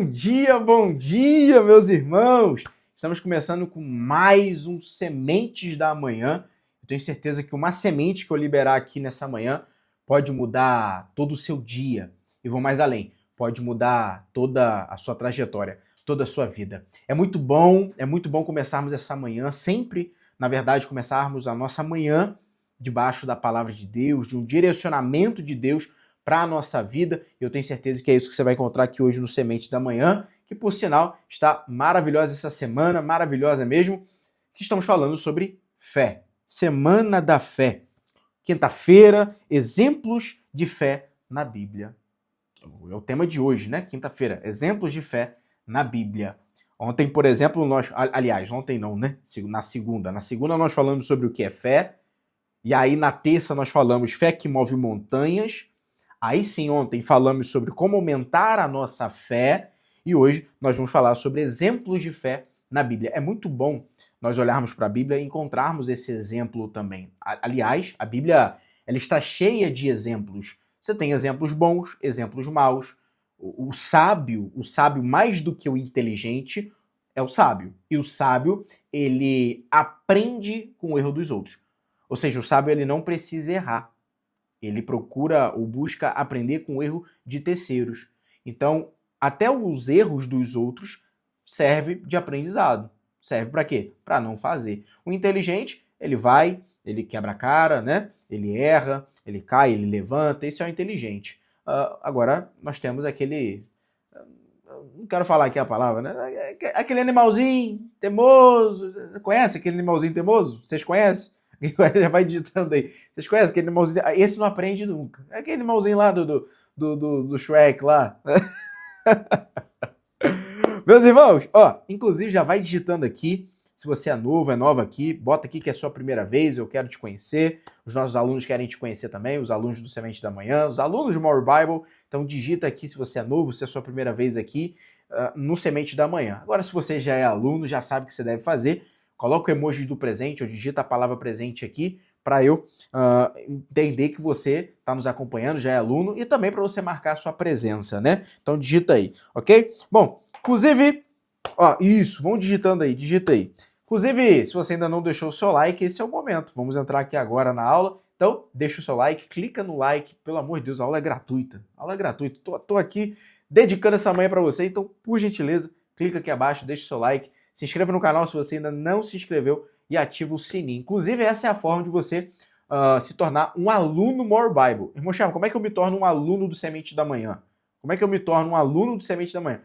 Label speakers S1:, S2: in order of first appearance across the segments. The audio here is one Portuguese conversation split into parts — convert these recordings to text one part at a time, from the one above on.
S1: bom dia, meus irmãos! Estamos começando com mais um Sementes da Manhã. Eu tenho certeza que uma semente que eu liberar aqui nessa manhã pode mudar todo o seu dia. E vou mais além, pode mudar toda a sua trajetória, toda a sua vida. É muito bom começarmos essa manhã, sempre, na verdade, começarmos a nossa manhã debaixo da palavra de Deus, de um direcionamento de Deus para a nossa vida. Eu tenho certeza que é isso que você vai encontrar aqui hoje no Semente da Manhã, que por sinal está maravilhosa essa semana, maravilhosa mesmo, que estamos falando sobre fé. Semana da Fé. Quinta-feira, exemplos de fé na Bíblia. É o tema de hoje, né? Quinta-feira, exemplos de fé na Bíblia. Ontem, por exemplo, ontem não, né? Na segunda nós falamos sobre o que é fé, e aí na terça nós falamos fé que move montanhas. Aí sim, ontem falamos sobre como aumentar a nossa fé e hoje nós vamos falar sobre exemplos de fé na Bíblia. É muito bom nós olharmos para a Bíblia e encontrarmos esse exemplo também. Aliás, a Bíblia ela está cheia de exemplos. Você tem exemplos bons, exemplos maus. O sábio mais do que o inteligente é o sábio. E o sábio, ele aprende com o erro dos outros. Ou seja, o sábio ele não precisa errar. Ele procura ou busca aprender com o erro de terceiros. Então, até os erros dos outros serve de aprendizado. Serve para quê? Para não fazer. O inteligente, ele vai, ele quebra a cara, né? Ele erra, ele cai, ele levanta. Esse é o inteligente. Agora, nós temos aquele... Não quero falar aqui a palavra, né? Aquele animalzinho temoso. Conhece aquele animalzinho temoso? Vocês conhecem? Já vai digitando aí. Vocês conhecem aquele animalzinho? Esse não aprende nunca. É aquele animalzinho lá do Shrek lá. Meus irmãos, inclusive já vai digitando aqui. Se você é novo, é nova aqui, bota aqui que é a sua primeira vez, eu quero te conhecer. Os nossos alunos querem te conhecer também, os alunos do Semente da Manhã, os alunos do More Bible. Então digita aqui se você é novo, se é a sua primeira vez aqui no Semente da Manhã. Agora, se você já é aluno, já sabe o que você deve fazer. Coloca o emoji do presente, ou digita a palavra presente aqui, para eu entender que você está nos acompanhando, já é aluno, e também para você marcar a sua presença, né? Então digita aí, ok? Bom, inclusive, vamos digitando aí, digita aí. Inclusive, se você ainda não deixou o seu like, esse é o momento. Vamos entrar aqui agora na aula. Então, deixa o seu like, clica no like, pelo amor de Deus, a aula é gratuita. A aula é gratuita. Tô aqui dedicando essa manhã para você, então, por gentileza, clica aqui abaixo, deixa o seu like. Se inscreva no canal se você ainda não se inscreveu e ativa o sininho. Inclusive, essa é a forma de você se tornar um aluno More Bible. Irmão Chama, como é que eu me torno um aluno do Semente da Manhã? Como é que eu me torno um aluno do Semente da Manhã?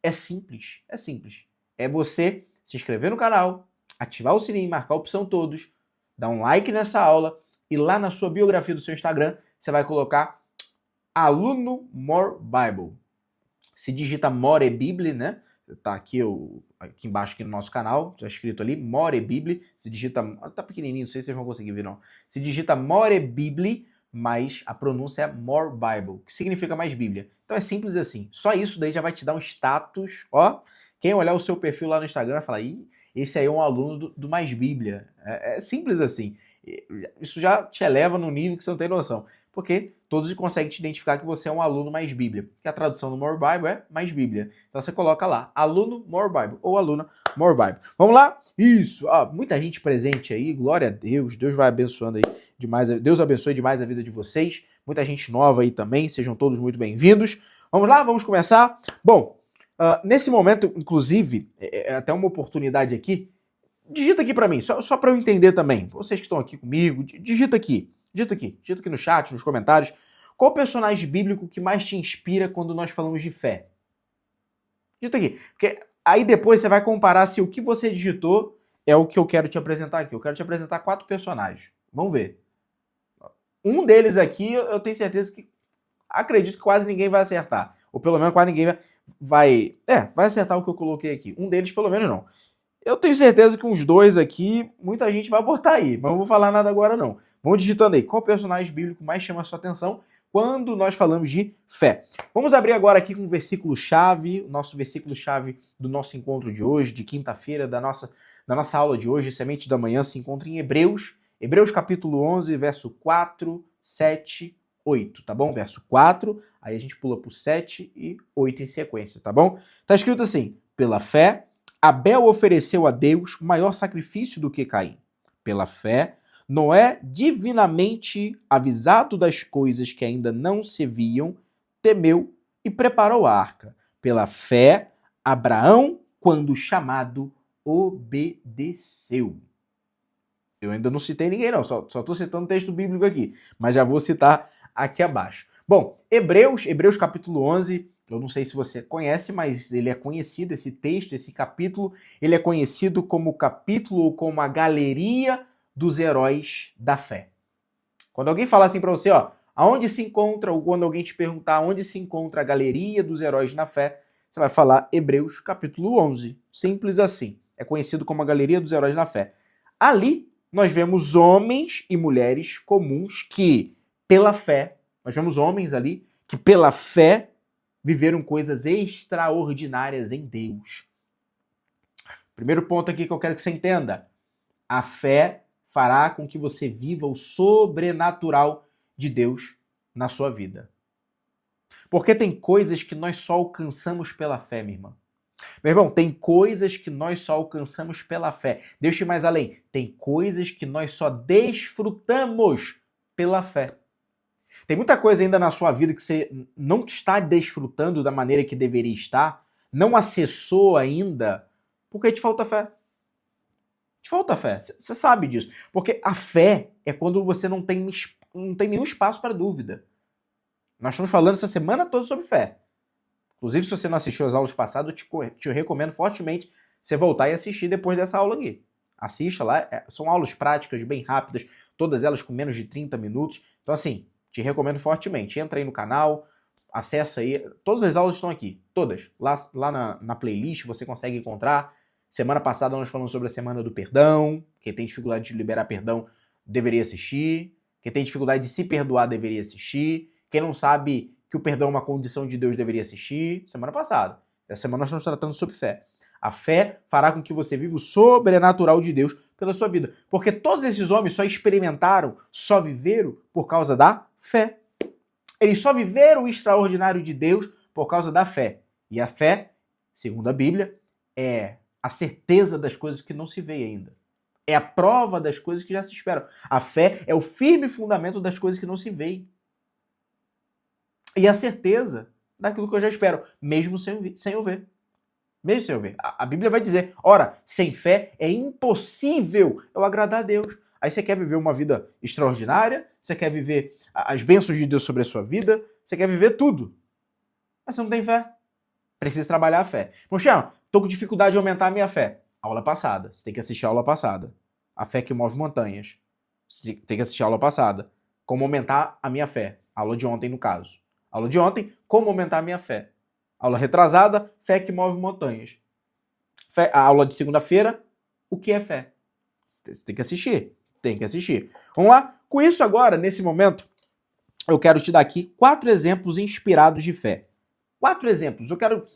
S1: É simples, é simples. É você se inscrever no canal, ativar o sininho, marcar a opção todos, dar um like nessa aula e lá na sua biografia do seu Instagram você vai colocar Aluno More Bible. Se digita More Bible, né? Tá aqui embaixo aqui no nosso canal, está escrito ali, More Bible, se digita, tá pequenininho, não sei se vocês vão conseguir ver não, se digita More Bible, mas a pronúncia é More Bible, que significa mais Bíblia. Então é simples assim, só isso daí já vai te dar um status, quem olhar o seu perfil lá no Instagram vai falar, esse aí é um aluno do Mais Bíblia, é simples assim, isso já te eleva no nível que você não tem noção, porque todos conseguem te identificar que você é um aluno Mais Bíblia, que a tradução do More Bible é Mais Bíblia. Então você coloca lá, aluno More Bible ou aluna More Bible. Vamos lá? Isso! Muita gente presente aí, glória a Deus, Deus vai abençoando aí demais, Deus abençoe demais a vida de vocês, muita gente nova aí também, sejam todos muito bem-vindos. Vamos lá? Vamos começar? Bom, nesse momento, inclusive, é até uma oportunidade aqui, digita aqui pra mim, só pra eu entender também, vocês que estão aqui comigo, digita aqui no chat, nos comentários. Qual o personagem bíblico que mais te inspira quando nós falamos de fé? Digita aqui, porque aí depois você vai comparar se o que você digitou é o que eu quero te apresentar aqui. Eu quero te apresentar 4 personagens. Vamos ver. Um deles aqui, eu tenho certeza que acredito que quase ninguém vai acertar. Ou pelo menos quase ninguém vai acertar o que eu coloquei aqui. Um deles, pelo menos, não. Eu tenho certeza que uns 2 aqui, muita gente vai botar aí, mas não vou falar nada agora não. Vamos digitando aí, qual personagem bíblico mais chama a sua atenção quando nós falamos de fé? Vamos abrir agora aqui com o versículo-chave, o nosso versículo-chave do nosso encontro de hoje, de quinta-feira, da nossa aula de hoje, Semente da Manhã, se encontra em Hebreus capítulo 11, verso 4, 7, 8, tá bom? Verso 4, aí a gente pula pro 7 e 8 em sequência, tá bom? Tá escrito assim: pela fé, Abel ofereceu a Deus maior sacrifício do que Caim. Pela fé, Noé, divinamente avisado das coisas que ainda não se viam, temeu e preparou a arca. Pela fé, Abraão, quando chamado, obedeceu. Eu ainda não citei ninguém, não, só estou citando o texto bíblico aqui, mas já vou citar aqui abaixo. Bom, Hebreus capítulo 11, eu não sei se você conhece, mas ele é conhecido, esse texto, esse capítulo, ele é conhecido como o capítulo ou como a galeria dos heróis da fé. Quando alguém falar assim para você, ó, aonde se encontra, ou quando alguém te perguntar onde se encontra a galeria dos heróis na fé, você vai falar Hebreus capítulo 11. Simples assim. É conhecido como a galeria dos heróis na fé. Ali, nós vemos homens e mulheres comuns que, pela fé, nós vemos homens ali que, pela fé, viveram coisas extraordinárias em Deus. Primeiro ponto aqui que eu quero que você entenda. A fé fará com que você viva o sobrenatural de Deus na sua vida. Porque tem coisas que nós só alcançamos pela fé, minha irmã. Meu irmão, tem coisas que nós só alcançamos pela fé. Deixa eu ir mais além. Tem coisas que nós só desfrutamos pela fé. Tem muita coisa ainda na sua vida que você não está desfrutando da maneira que deveria estar, não acessou ainda, porque te falta fé. Te falta fé. Você sabe disso. Porque a fé é quando você não tem nenhum espaço para dúvida. Nós estamos falando essa semana toda sobre fé. Inclusive, se você não assistiu as aulas passadas, eu te recomendo fortemente você voltar e assistir depois dessa aula aqui. Assista lá, são aulas práticas, bem rápidas, todas elas com menos de 30 minutos. Então, assim, te recomendo fortemente. Entra aí no canal, acessa aí. Todas as aulas estão aqui, todas. Lá na playlist você consegue encontrar. Semana passada nós falamos sobre a Semana do Perdão. Quem tem dificuldade de liberar perdão deveria assistir. Quem tem dificuldade de se perdoar deveria assistir. Quem não sabe que o perdão é uma condição de Deus deveria assistir. Semana passada. Essa semana nós estamos tratando sobre fé. A fé fará com que você viva o sobrenatural de Deus pela sua vida. Porque todos esses homens só experimentaram, só viveram por causa da fé. Eles só viveram o extraordinário de Deus por causa da fé. E a fé, segundo a Bíblia, é a certeza das coisas que não se vê ainda. É a prova das coisas que já se esperam. A fé é o firme fundamento das coisas que não se veem. E a certeza daquilo que eu já espero, mesmo sem eu ver. Mesmo sem eu ver. A Bíblia vai dizer, ora, sem fé é impossível eu agradar a Deus. Aí você quer viver uma vida extraordinária, você quer viver as bênçãos de Deus sobre a sua vida, você quer viver tudo. Mas você não tem fé. Precisa trabalhar a fé. Poxa, tô com dificuldade de aumentar a minha fé. Aula passada. Você tem que assistir a aula passada. A fé que move montanhas. Você tem que assistir a aula passada. Como aumentar a minha fé. Aula de ontem, no caso. Aula de ontem, como aumentar a minha fé. Aula retrasada, fé que move montanhas. A aula de segunda-feira, o que é fé? Você tem que assistir. Tem que assistir. Vamos lá? Com isso agora, nesse momento, eu quero te dar aqui 4 exemplos inspirados de fé. 4 exemplos. Eu quero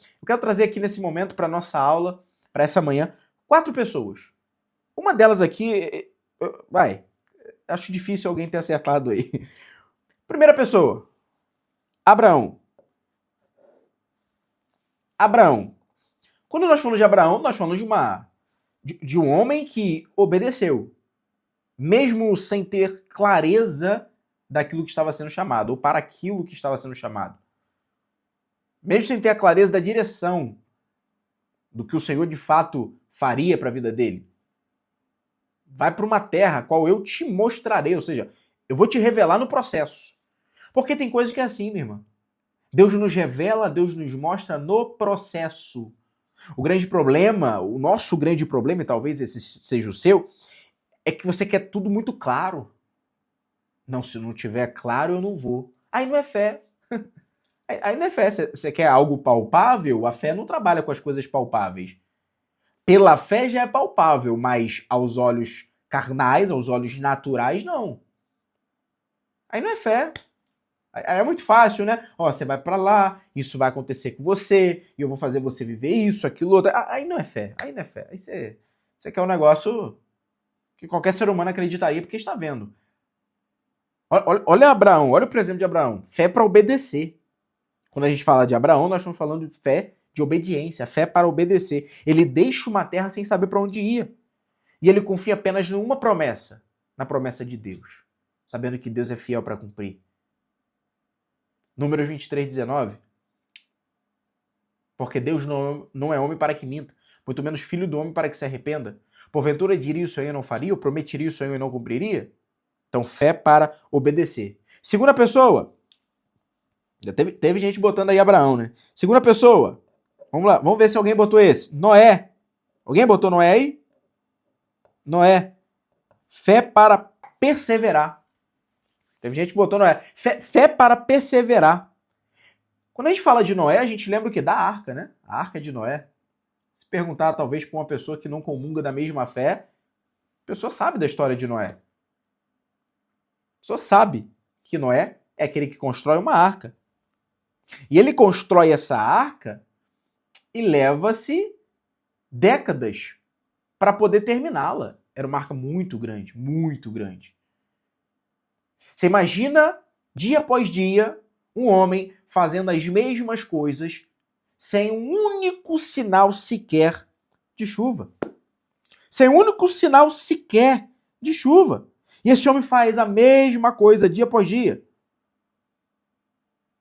S1: trazer aqui nesse momento para nossa aula, para essa manhã, 4 pessoas. Uma delas aqui, acho difícil alguém ter acertado aí. Primeira pessoa, Abraão. Abraão. Quando nós falamos de Abraão, nós falamos de um homem que obedeceu, mesmo sem ter clareza daquilo que estava sendo chamado, ou para aquilo que estava sendo chamado. Mesmo sem ter a clareza da direção do que o Senhor de fato faria para a vida dele. Vai para uma terra a qual eu te mostrarei, ou seja, eu vou te revelar no processo. Porque tem coisa que é assim, minha irmã. Deus nos revela, Deus nos mostra no processo. O grande problema, o nosso grande problema, e talvez esse seja o seu, é que você quer tudo muito claro. Não, se não tiver claro, eu não vou. Aí não é fé. Aí não é fé. Você quer algo palpável? A fé não trabalha com as coisas palpáveis. Pela fé já é palpável, mas aos olhos carnais, aos olhos naturais, não. Aí não é fé. Aí é muito fácil, né? Ó, você vai pra lá, isso vai acontecer com você, e eu vou fazer você viver isso, aquilo, outro. Aí não é fé. Aí não é fé. Aí você quer um negócio que qualquer ser humano acreditaria porque está vendo. Olha Abraão, olha o exemplo de Abraão. Fé para obedecer. Quando a gente fala de Abraão, nós estamos falando de fé de obediência, fé para obedecer. Ele deixa uma terra sem saber para onde ia. E ele confia apenas numa promessa, na promessa de Deus, sabendo que Deus é fiel para cumprir. Números 23:19. Porque Deus não é homem para que minta, muito menos filho do homem para que se arrependa. Porventura diria o Senhor e não faria, ou prometeria o Senhor e não cumpriria? Então, fé para obedecer. Segunda pessoa. Já teve gente botando aí Abraão, né? Segunda pessoa. Vamos lá, vamos ver se alguém botou esse. Noé. Alguém botou Noé aí? Noé. Fé para perseverar. Teve gente que botou Noé. Fé para perseverar. Quando a gente fala de Noé, a gente lembra o quê? Da arca, né? A arca de Noé. Se perguntar, talvez, para uma pessoa que não comunga da mesma fé, a pessoa sabe da história de Noé. A pessoa sabe que Noé é aquele que constrói uma arca. E ele constrói essa arca e leva-se décadas para poder terminá-la. Era uma arca muito grande, muito grande. Você imagina, dia após dia, um homem fazendo as mesmas coisas sem um único sinal sequer de chuva. Sem um único sinal sequer de chuva. E esse homem faz a mesma coisa dia após dia.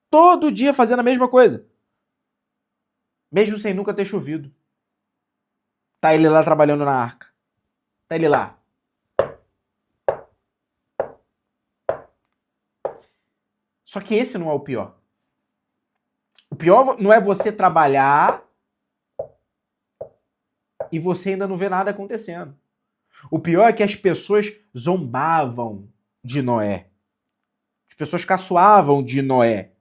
S1: Todo dia fazendo a mesma coisa. Mesmo sem nunca ter chovido. Tá ele lá trabalhando na arca. Tá ele lá. Só que esse não é o pior. O pior não é você trabalhar e você ainda não vê nada acontecendo. O pior é que as pessoas zombavam de Noé. As pessoas caçoavam de Noé.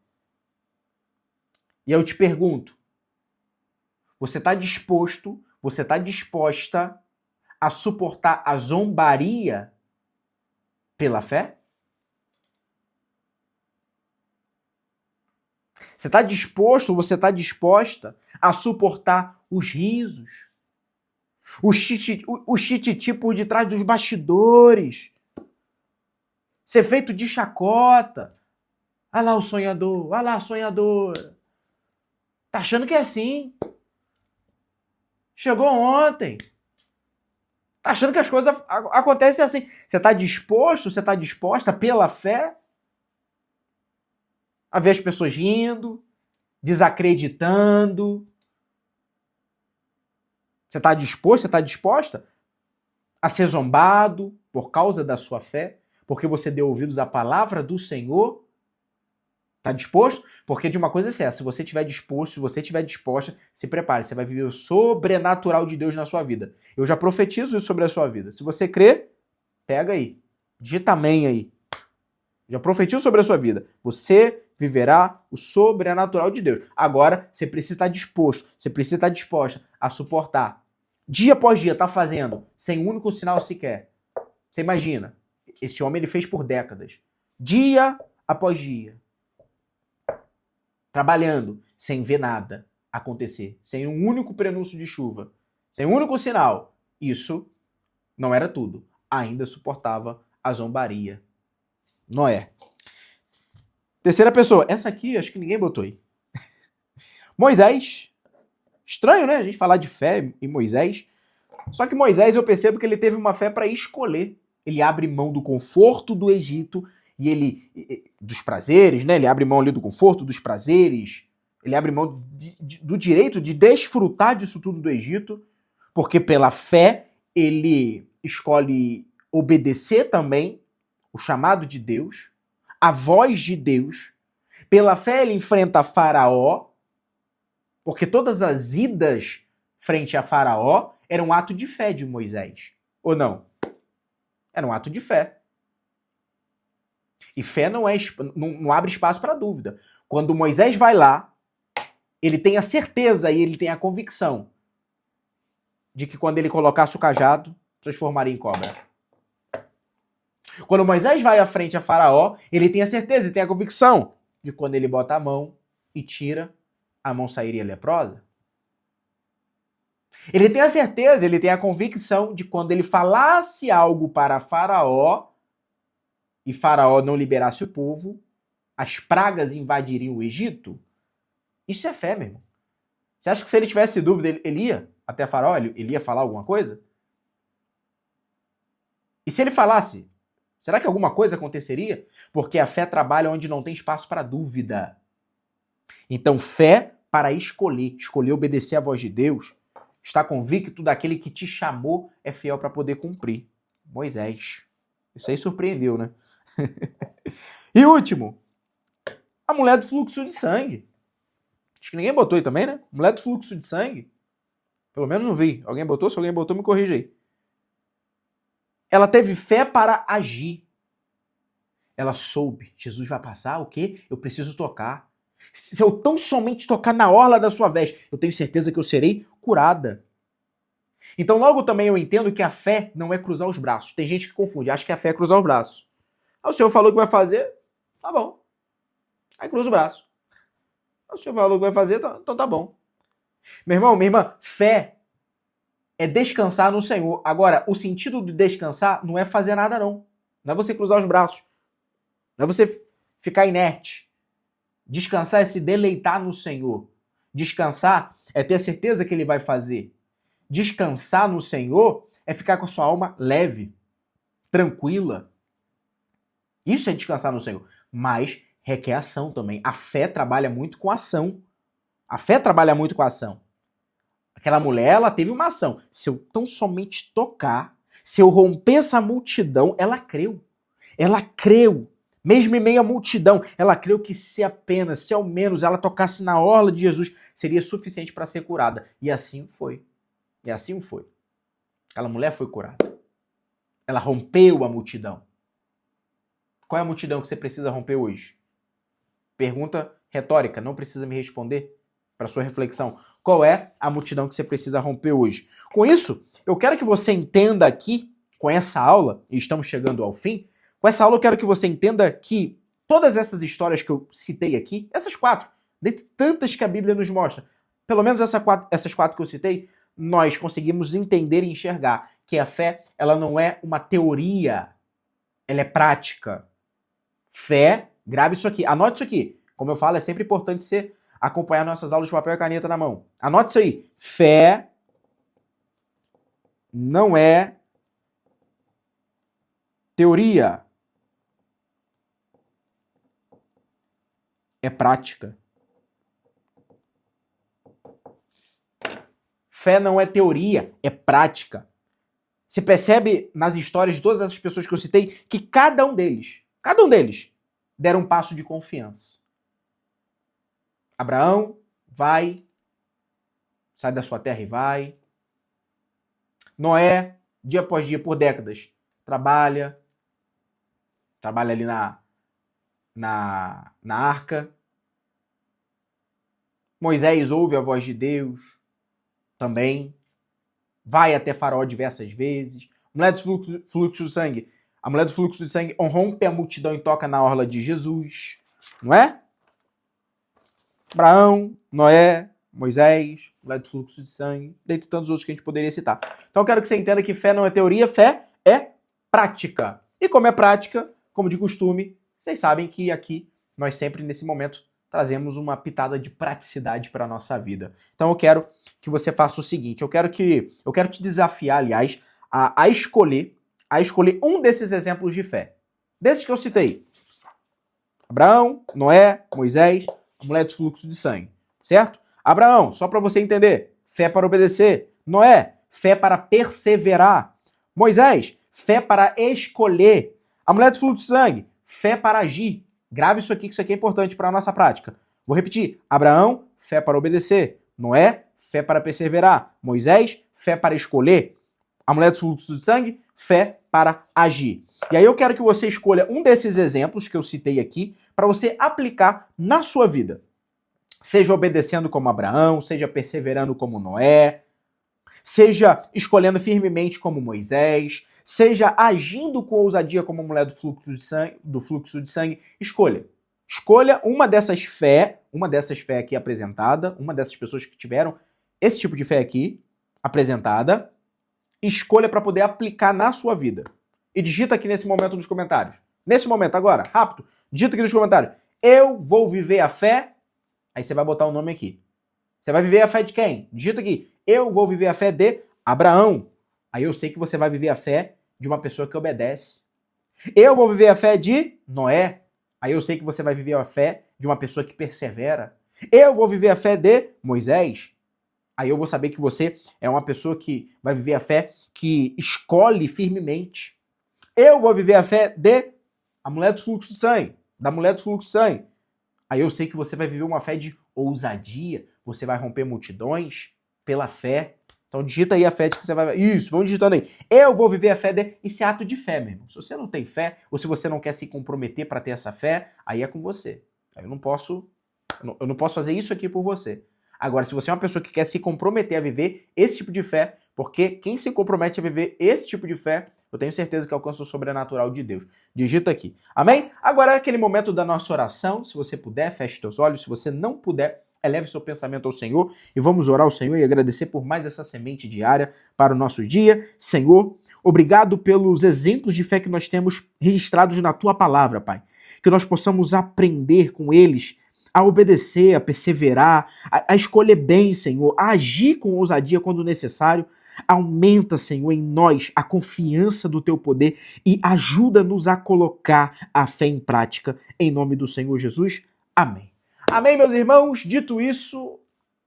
S1: E eu te pergunto, você está disposto, você está disposta a suportar a zombaria pela fé? Você está disposto, você está disposta a suportar os risos, o xititi por detrás dos bastidores, ser feito de chacota? Ah lá o sonhador, ah lá a sonhadora. Tá achando que é assim? Chegou ontem. Tá achando que as coisas acontecem assim? Você tá disposto, você tá disposta pela fé a ver as pessoas rindo, desacreditando? Você tá disposto, você tá disposta a ser zombado por causa da sua fé? Porque você deu ouvidos à palavra do Senhor? Tá disposto? Porque de uma coisa é certa, se você estiver disposto, se você estiver disposta, se prepare, você vai viver o sobrenatural de Deus na sua vida. Eu já profetizo isso sobre a sua vida. Se você crê, pega aí, digita amém aí. Já profetizo sobre a sua vida. Você viverá o sobrenatural de Deus. Agora, você precisa estar disposto, você precisa estar disposta a suportar. Dia após dia, tá fazendo, sem um único sinal sequer. Você imagina, esse homem ele fez por décadas. Dia após dia. Trabalhando, sem ver nada acontecer, sem um único prenúncio de chuva, sem um único sinal. Isso não era tudo. Ainda suportava a zombaria. Noé. Terceira pessoa. Essa aqui, acho que ninguém botou aí. Moisés. Estranho, né? A gente falar de fé em Moisés. Só que Moisés, eu percebo que ele teve uma fé para escolher. Ele abre mão do conforto do Egito e ele dos prazeres, né? Ele abre mão ali do conforto, dos prazeres. Ele abre mão do direito de desfrutar disso tudo do Egito, porque pela fé ele escolhe obedecer também o chamado de Deus, a voz de Deus. Pela fé ele enfrenta Faraó, porque todas as idas frente a Faraó era um ato de fé de Moisés. Ou não? Era um ato de fé. E fé não abre espaço para dúvida. Quando Moisés vai lá, ele tem a certeza e ele tem a convicção de que quando ele colocasse o cajado, transformaria em cobra. Quando Moisés vai à frente a Faraó, ele tem a certeza e tem a convicção de que quando ele bota a mão e tira, a mão sairia leprosa. Ele tem a certeza, ele tem a convicção de que quando ele falasse algo para Faraó, e Faraó não liberasse o povo, as pragas invadiriam o Egito? Isso é fé, meu irmão. Você acha que se ele tivesse dúvida, ele ia até Faraó? Ele ia falar alguma coisa? E se ele falasse, será que alguma coisa aconteceria? Porque a fé trabalha onde não tem espaço para dúvida. Então, fé para escolher obedecer à voz de Deus, está convicto daquele que te chamou, é fiel para poder cumprir. Moisés. Isso aí surpreendeu, né? E último, a mulher do fluxo de sangue. Acho que ninguém botou aí também, né? Mulher do fluxo de sangue. Pelo menos não vi. Alguém botou? Se alguém botou, me corrija aí. Ela teve fé para agir. Ela soube. Jesus vai passar, o quê? Eu preciso tocar. Se eu tão somente tocar na orla da sua veste, eu tenho certeza que eu serei curada. Então logo também eu entendo que a fé não é cruzar os braços. Tem gente que confunde, acha que a fé é cruzar os braços. O Senhor falou que vai fazer, tá bom. Aí cruza o braço. O Senhor falou que vai fazer, então tá bom. Meu irmão, minha irmã, fé é descansar no Senhor. Agora, o sentido de descansar não é fazer nada, não. Não é você cruzar os braços. Não é você ficar inerte. Descansar é se deleitar no Senhor. Descansar é ter certeza que Ele vai fazer. Descansar no Senhor é ficar com a sua alma leve, tranquila. Isso é descansar no Senhor. Mas requer ação também. A fé trabalha muito com ação. A fé trabalha muito com ação. Aquela mulher, ela teve uma ação. Se eu tão somente tocar, se eu romper essa multidão, ela creu. Ela creu. Mesmo em meio à multidão, ela creu que se apenas, se ao menos ela tocasse na orla de Jesus, seria suficiente para ser curada. E assim foi. E assim foi. Aquela mulher foi curada. Ela rompeu a multidão. Qual é a multidão que você precisa romper hoje? Pergunta retórica, não precisa me responder para sua reflexão. Qual é a multidão que você precisa romper hoje? Com isso, eu quero que você entenda aqui, com essa aula, e estamos chegando ao fim, com essa aula eu quero que você entenda que todas essas histórias que eu citei aqui, essas 4, dentre tantas que a Bíblia nos mostra, pelo menos essas 4 que eu citei, nós conseguimos entender e enxergar que a fé, ela não é uma teoria, ela é prática. Fé, grave isso aqui, anote isso aqui. Como eu falo, é sempre importante você acompanhar nossas aulas de papel e caneta na mão. Anote isso aí. Fé não é teoria. É prática. Fé não é teoria, é prática. Você percebe nas histórias de todas essas pessoas que eu citei que cada um deles deram um passo de confiança. Abraão vai, sai da sua terra e vai. Noé, dia após dia, por décadas, trabalha ali na arca. Moisés ouve a voz de Deus também. Vai até Faraó diversas vezes. A mulher do fluxo de sangue. A mulher do fluxo de sangue rompe a multidão e toca na orla de Jesus. Não é? Abraão, Noé, Moisés, mulher do fluxo de sangue, dentre tantos outros que a gente poderia citar. Então eu quero que você entenda que fé não é teoria, fé é prática. E como é prática, como de costume, vocês sabem que aqui nós sempre nesse momento trazemos uma pitada de praticidade para a nossa vida. Então eu quero que você faça o seguinte, eu quero te desafiar, aliás, a escolher um desses exemplos de fé. Desses que eu citei. Abraão, Noé, Moisés, a mulher do fluxo de sangue, certo? Abraão, só para você entender, fé para obedecer. Noé, fé para perseverar. Moisés, fé para escolher. A mulher do fluxo de sangue, fé para agir. Grave isso aqui, que isso aqui é importante para a nossa prática. Vou repetir. Abraão, fé para obedecer. Noé, fé para perseverar. Moisés, fé para escolher. A mulher do fluxo de sangue, fé para agir. E aí eu quero que você escolha um desses exemplos que eu citei aqui para você aplicar na sua vida. Seja obedecendo como Abraão, seja perseverando como Noé, seja escolhendo firmemente como Moisés, seja agindo com ousadia como a mulher do fluxo de sangue. Escolha. Escolha uma dessas fé aqui apresentada, uma dessas pessoas que tiveram esse tipo de fé aqui apresentada. Escolha para poder aplicar na sua vida. E digita aqui nesse momento nos comentários. Nesse momento, agora, rápido, digita aqui nos comentários. Eu vou viver a fé. Aí você vai botar o nome aqui. Você vai viver a fé de quem? Digita aqui. Eu vou viver a fé de Abraão. Aí eu sei que você vai viver a fé de uma pessoa que obedece. Eu vou viver a fé de Noé. Aí eu sei que você vai viver a fé de uma pessoa que persevera. Eu vou viver a fé de Moisés. Aí eu vou saber que você é uma pessoa que vai viver a fé que escolhe firmemente. Eu vou viver a fé de a mulher do fluxo de sangue, da mulher do fluxo de sangue. Aí eu sei que você vai viver uma fé de ousadia, você vai romper multidões pela fé. Então digita aí a fé de que você vai... Isso, vamos digitando aí. Eu vou viver a fé de... Isso é ato de fé, meu irmão. Se você não tem fé, ou se você não quer se comprometer para ter essa fé, aí é com você. Aí eu não posso fazer isso aqui por você. Agora, se você é uma pessoa que quer se comprometer a viver esse tipo de fé, porque quem se compromete a viver esse tipo de fé, eu tenho certeza que alcança o sobrenatural de Deus. Digita aqui. Amém? Agora é aquele momento da nossa oração. Se você puder, feche seus olhos. Se você não puder, eleve seu pensamento ao Senhor e vamos orar ao Senhor e agradecer por mais essa semente diária para o nosso dia. Senhor, obrigado pelos exemplos de fé que nós temos registrados na Tua palavra, Pai. Que nós possamos aprender com eles a obedecer, a perseverar, a escolher bem, Senhor, a agir com ousadia quando necessário. Aumenta, Senhor, em nós a confiança do Teu poder e ajuda-nos a colocar a fé em prática. Em nome do Senhor Jesus. Amém. Amém, meus irmãos. Dito isso,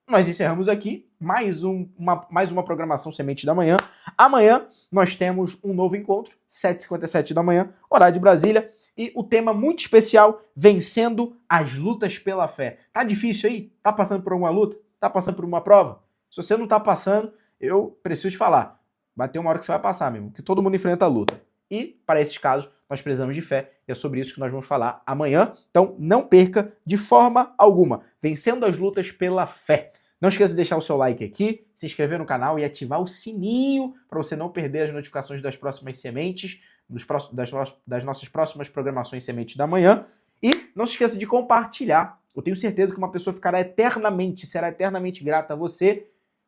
S1: nós encerramos aqui mais uma programação Semente da Manhã. Amanhã nós temos um novo encontro, 7h57 da manhã, horário de Brasília, e o tema muito especial, vencendo as lutas pela fé. Tá difícil aí? Tá passando por uma luta? Tá passando por uma prova? Se você não tá passando, eu preciso te falar. Vai ter uma hora que você vai passar mesmo, que todo mundo enfrenta a luta. E, para esses casos, nós precisamos de fé. E é sobre isso que nós vamos falar amanhã. Então, não perca de forma alguma. Vencendo as lutas pela fé. Não esqueça de deixar o seu like aqui, se inscrever no canal e ativar o sininho para você não perder as notificações das próximas sementes, das nossas próximas programações Sementes da Manhã. E não se esqueça de compartilhar. Eu tenho certeza que uma pessoa será eternamente grata a você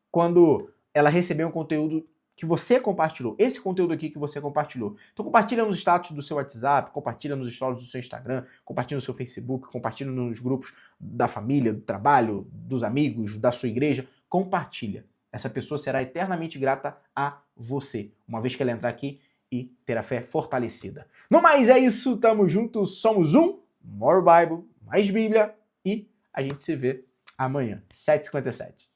S1: quando ela receber um conteúdo que você compartilhou, esse conteúdo aqui que você compartilhou. Então compartilha nos status do seu WhatsApp, compartilha nos stories do seu Instagram, compartilha no seu Facebook, compartilha nos grupos da família, do trabalho, dos amigos, da sua igreja. Compartilha. Essa pessoa será eternamente grata a você, uma vez que ela entrar aqui e ter a fé fortalecida. No mais é isso, tamo junto, somos More Bible, mais Bíblia e a gente se vê amanhã, 7h57.